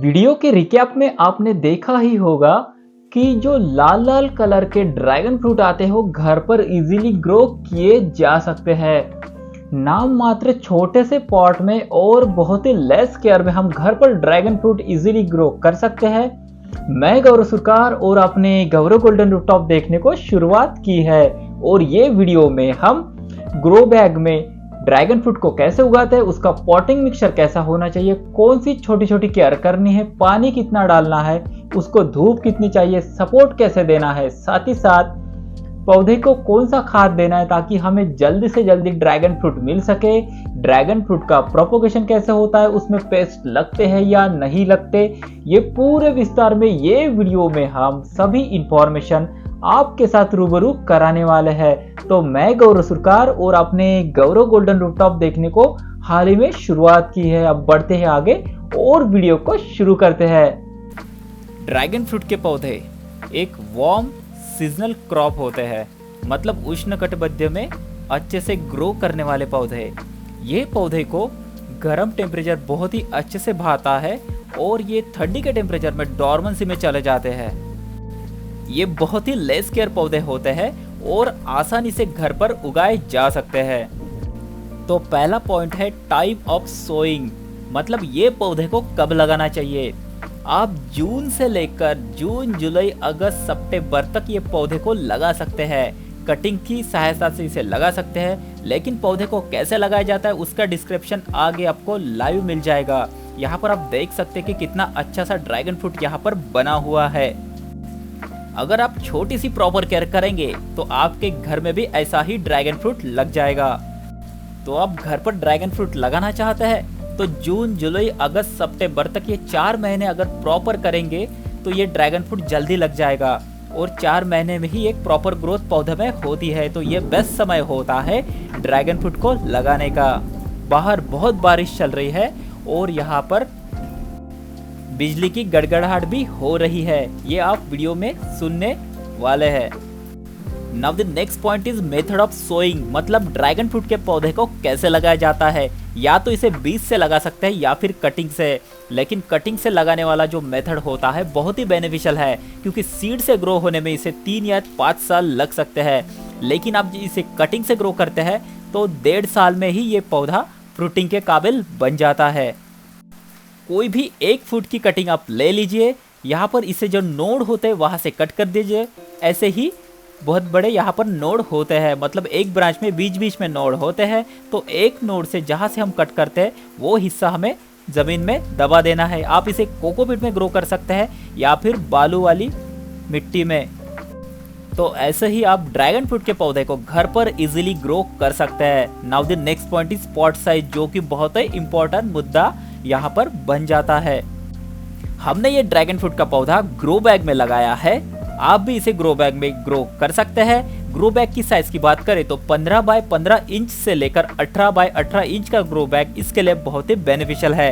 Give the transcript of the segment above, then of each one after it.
Video के recap में आपने देखा ही होगा कि जो लाल लाल कलर के ड्रैगन फ्रूट आते हैं वो घर पर इजीली ग्रो किए जा सकते हैं। नाम मात्र छोटे से पॉट में और बहुत ही लेस केयर में हम घर पर ड्रैगन फ्रूट इजीली ग्रो कर सकते हैं। मैं गौरव सुरकार और अपने गौरव गोल्डन रूफटॉप देखने को शुरुआत की है और ये वीडियो में हम ग्रो बैग में ड्रैगन फ्रूट को कैसे उगाते हैं, उसका पॉटिंग मिक्सचर कैसा होना चाहिए, कौन सी छोटी छोटी केयर करनी है, पानी कितना डालना है, उसको धूप कितनी चाहिए, सपोर्ट कैसे देना है, साथ ही साथ पौधे को कौन सा खाद देना है ताकि हमें जल्दी से जल्दी ड्रैगन फ्रूट मिल सके, ड्रैगन फ्रूट का प्रोपोगेशन कैसे होता है, उसमें पेस्ट लगते हैं या नहीं लगते, ये पूरे विस्तार में ये वीडियो में हम सभी इंफॉर्मेशन आपके साथ रूबरू कराने वाले हैं। तो मैं गौरव सुरकार और अपने गौरव गोल्डन रूफटॉप देखने को हाल ही में शुरुआत की है। अब बढ़ते हैं आगे और वीडियो को शुरू करते हैं। ड्रैगन फ्रूट के पौधे एक वार्म सीजनल क्रॉप होते हैं, मतलब उष्णकटिबंधीय में अच्छे से ग्रो करने वाले पौधे। ये पौधे को गर्म टेम्परेचर बहुत ही अच्छे से भाता है और ये ठंडी के टेम्परेचर में डॉर्मेंसी में चले जाते हैं। ये बहुत ही लेस केयर पौधे होते हैं और आसानी से घर पर उगाए जा सकते हैं। तो पहला पॉइंट है टाइम ऑफ सोइंग, मतलब ये पौधे को कब लगाना चाहिए। आप जून से लेकर जून, जुलाई, अगस्त, सितंबर तक ये पौधे को लगा सकते हैं। कटिंग की सहायता से इसे लगा सकते हैं, लेकिन पौधे को कैसे लगाया जाता है उसका डिस्क्रिप्शन आगे आपको लाइव मिल जाएगा। यहाँ पर आप देख सकते हैं कि कितना अच्छा सा ड्रैगन फ्रूट यहाँ पर बना हुआ है। अगर आप छोटी सी प्रॉपर केयर करेंगे तो आपके घर में भी ऐसा ही ड्रैगन फ्रूट लग जाएगा। तो आप घर पर ड्रैगन फ्रूट लगाना चाहते हैं तो जून, जुलाई, अगस्त, सितंबर तक ये 4 महीने अगर प्रॉपर करेंगे तो ये ड्रैगन फ्रूट जल्दी लग जाएगा और 4 महीने में ही एक प्रॉपर ग्रोथ पौधे में होती है। तो ये बेस्ट समय होता है ड्रैगन फ्रूट को लगाने का। बाहर बहुत बारिश चल रही है और यहाँ पर बिजली की गड़गड़ाहट भी हो रही है, ये आप वीडियो में सुनने वाले हैं। Now the next point is method of sowing, मतलब ड्रैगन फ्रूट के पौधे को कैसे लगाया जाता है। या तो इसे बीज से लगा सकते हैं या फिर कटिंग से, लेकिन कटिंग से लगाने वाला जो मेथड होता है बहुत ही बेनिफिशियल है क्योंकि सीड से ग्रो होने में इसे 3 या 5 साल लग सकते हैं। लेकिन आप इसे कटिंग से ग्रो करते हैं तो 1.5 साल में ही ये पौधा फ्रूटिंग के काबिल बन जाता है। कोई भी 1 फुट की कटिंग आप ले लीजिए, यहाँ पर इसे जो नोड होते हैं वहाँ से कट कर दीजिए। ऐसे ही बहुत बड़े यहाँ पर नोड होते हैं, मतलब एक ब्रांच में बीच बीच में नोड होते हैं। तो एक नोड से जहाँ से हम कट करते हैं वो हिस्सा हमें ज़मीन में दबा देना है। आप इसे कोकोपीट में ग्रो कर सकते हैं या फिर बालू वाली मिट्टी में। तो ऐसे ही आप ड्रैगन फ्रूट के पौधे को घर पर इजीली ग्रो कर सकते हैं। Now the next point is pot size, जो कि बहुत ही इंपॉर्टेंट मुद्दा यहाँ पर बन जाता है। हमने ये ड्रैगन फ्रूट का पौधा ग्रो बैग में लगाया है, आप भी इसे ग्रो बैग में ग्रो कर सकते हैं। ग्रो बैग की साइज की बात करें तो 15 बाय 15 इंच से लेकर 18 बाय 18 इंच का ग्रो बैग इसके लिए बहुत ही बेनिफिशियल है।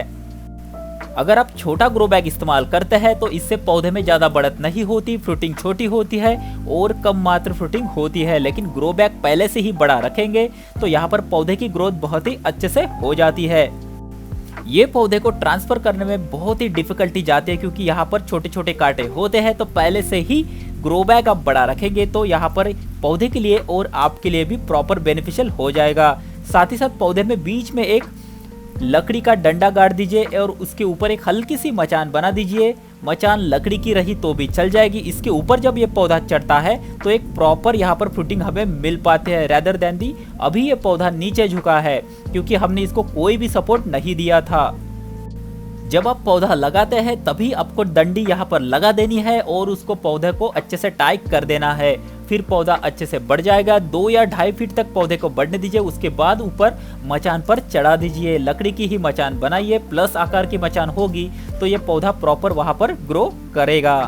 अगर आप छोटा ग्रो बैग इस्तेमाल करते हैं तो इससे पौधे में ज्यादा बढ़त नहीं होती, फ्रूटिंग छोटी होती है और कम मात्र फ्रूटिंग होती है। लेकिन ग्रो बैग पहले से ही बड़ा रखेंगे तो यहाँ पर पौधे की ग्रोथ बहुत ही अच्छे से हो जाती है। ये पौधे को ट्रांसफर करने में बहुत ही डिफिकल्टी जाती है क्योंकि यहाँ पर छोटे छोटे कांटे होते हैं। तो पहले से ही ग्रो बैग आप बड़ा रखेंगे तो यहाँ पर पौधे के लिए और आपके लिए भी प्रॉपर बेनिफिशियल हो जाएगा। साथ ही साथ पौधे में बीच में एक लकड़ी का डंडा गाड़ दीजिए और उसके ऊपर एक हल्की सी मचान बना दीजिए। मचान लकड़ी की रही तो भी चल जाएगी। इसके ऊपर जब ये पौधा चढ़ता है तो एक प्रॉपर यहाँ पर फ्रूटिंग हमें मिल पाते हैं रेदर देन दी अभी ये पौधा नीचे झुका है क्योंकि हमने इसको कोई भी सपोर्ट नहीं दिया था। जब आप पौधा लगाते हैं तभी आपको डंडी यहाँ पर लगा देनी है और उसको पौधे को अच्छे से टाइट कर देना है। फिर पौधा अच्छे से बढ़ जाएगा। 2 या 2.5 फीट तक पौधे को बढ़ने दीजिए। उसके बाद ऊपर मचान पर चढ़ा दीजिए। लकड़ी की ही मचान बनाइए, प्लस आकार की मचान होगी तो ये पौधा प्रॉपर वहां पर ग्रो करेगा।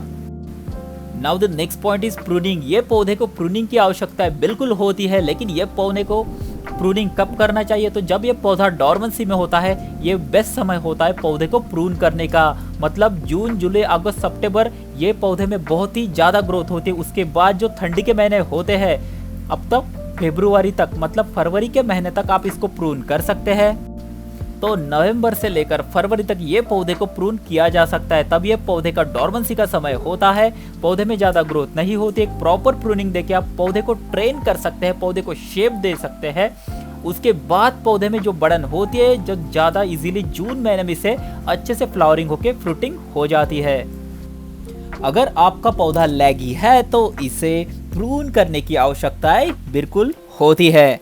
Now the next point is pruning. ये पौधे को प्रूनिंग की आवश्यकता बिल्कुल होती है, लेकिन ये पौधे को प्रूनिंग कब करना चाहिए तो जब ये पौधा डॉर्मेंसी में होता है ये बेस्ट समय होता है पौधे को प्रून करने का। मतलब जून, जुलाई, अगस्त, सितंबर ये पौधे में बहुत ही ज़्यादा ग्रोथ होती है। उसके बाद जो ठंडी के महीने होते हैं अब तक फरवरी तक, मतलब फरवरी के महीने तक आप इसको प्रून कर सकते हैं। तो नवंबर से लेकर फरवरी तक ये पौधे को प्रून किया जा सकता है। तब ये पौधे का डोरमेंसी का समय होता है, पौधे में ज़्यादा ग्रोथ नहीं होती। एक प्रॉपर प्रूनिंग देके आप पौधे को ट्रेन कर सकते हैं, पौधे को शेप दे सकते हैं। उसके बाद पौधे में जो बढ़न होती है, जो ज़्यादा इजीली जून महीने में से अच्छे से फ्लावरिंग होके फ्रूटिंग हो जाती है। अगर आपका पौधा लैगी है तो इसे प्रून करने की आवश्यकता बिल्कुल होती है।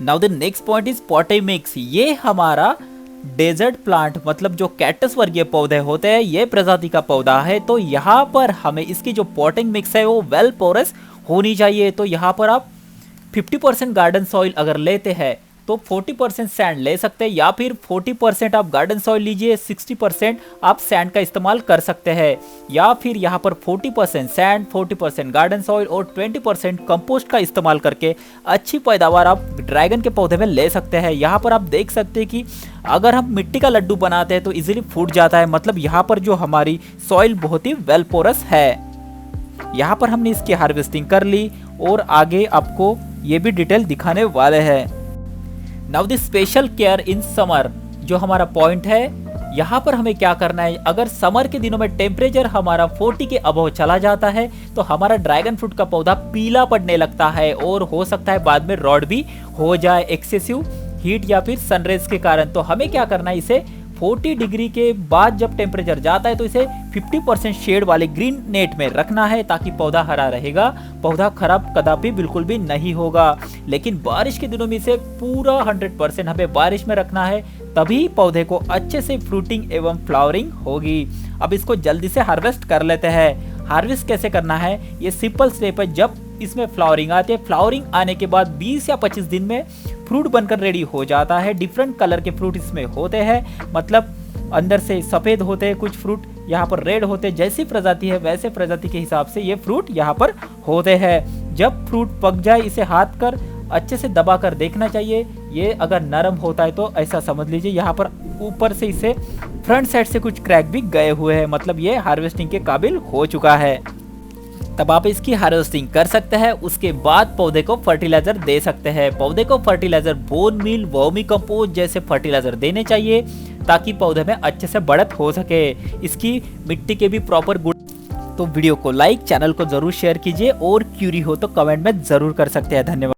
Now the next point is potting mix. ये हमारा डेजर्ट प्लांट मतलब जो कैक्टस वर्गीय पौधे होते हैं, ये प्रजाति का पौधा है। तो यहाँ पर हमें इसकी जो पॉटिंग मिक्स है वो वेल पोरस होनी चाहिए। तो यहाँ पर आप 50% गार्डन सॉइल अगर लेते हैं तो 40% सैंड ले सकते हैं, या फिर 40% आप गार्डन सॉइल लीजिए, 60% आप सैंड का इस्तेमाल कर सकते हैं। या फिर यहाँ पर 40% सैंड, 40% गार्डन सॉइल और 20% कंपोस्ट का इस्तेमाल करके अच्छी पैदावार आप ड्रैगन के पौधे में ले सकते हैं। यहाँ पर आप देख सकते हैं कि अगर हम मिट्टी का लड्डू बनाते हैं तो इजीली फूट जाता है। मतलब यहाँ पर जो हमारी सॉइल बहुत ही वेल पोरस है। यहाँ पर हमने इसकी हार्वेस्टिंग कर ली और आगे आपको ये भी डिटेल दिखाने वाले हैं। Now the special care in summer, जो हमारा पॉइंट है, यहाँ पर हमें क्या करना है। अगर समर के दिनों में टेम्परेचर हमारा 40 के अबव चला जाता है तो हमारा ड्रैगन फ्रूट का पौधा पीला पड़ने लगता है और हो सकता है बाद में रॉड भी हो जाए एक्सेसिव हीट या फिर सनरेज के कारण। तो हमें क्या करना है, इसे 40 डिग्री के बाद जब टेम्परेचर जाता है तो इसे 50% शेड वाले ग्रीन नेट में रखना है ताकि पौधा हरा रहेगा, पौधा खराब कदापि बिल्कुल भी नहीं होगा। लेकिन बारिश के दिनों में इसे पूरा 100% हमें बारिश में रखना है, तभी पौधे को अच्छे से फ्रूटिंग एवं फ्लावरिंग होगी। अब इसको जल्दी से हार्वेस्ट कर लेते हैं। हार्वेस्ट कैसे करना है, ये सिंपल स्टेप है। जब इसमें फ्लावरिंग आती है, फ्लावरिंग आने के बाद 20 या 25 दिन में फ्रूट बनकर रेडी हो जाता है। डिफरेंट कलर के फ्रूट इसमें होते हैं, मतलब अंदर से सफ़ेद होते हैं, कुछ फ्रूट यहाँ पर रेड होते हैं। जैसी प्रजाति है वैसे प्रजाति के हिसाब से ये फ्रूट यहाँ पर होते हैं। जब फ्रूट पक जाए इसे हाथ कर अच्छे से दबा कर देखना चाहिए। ये अगर नरम होता है तो ऐसा समझ लीजिए यहाँ पर ऊपर से इसे फ्रंट साइड से कुछ क्रैक भी गए हुए हैं, मतलब ये हार्वेस्टिंग के काबिल हो चुका है। तब आप इसकी हार्वेस्टिंग कर सकते हैं। उसके बाद पौधे को फर्टिलाइजर दे सकते हैं। पौधे को fertilizer bone meal, vermicompost जैसे फर्टिलाइजर देने चाहिए ताकि पौधे में अच्छे से बढ़त हो सके। इसकी मिट्टी के भी प्रॉपर गुण। तो वीडियो को लाइक, चैनल को जरूर शेयर कीजिए और क्यूरी हो तो कमेंट में जरूर कर सकते हैं। धन्यवाद।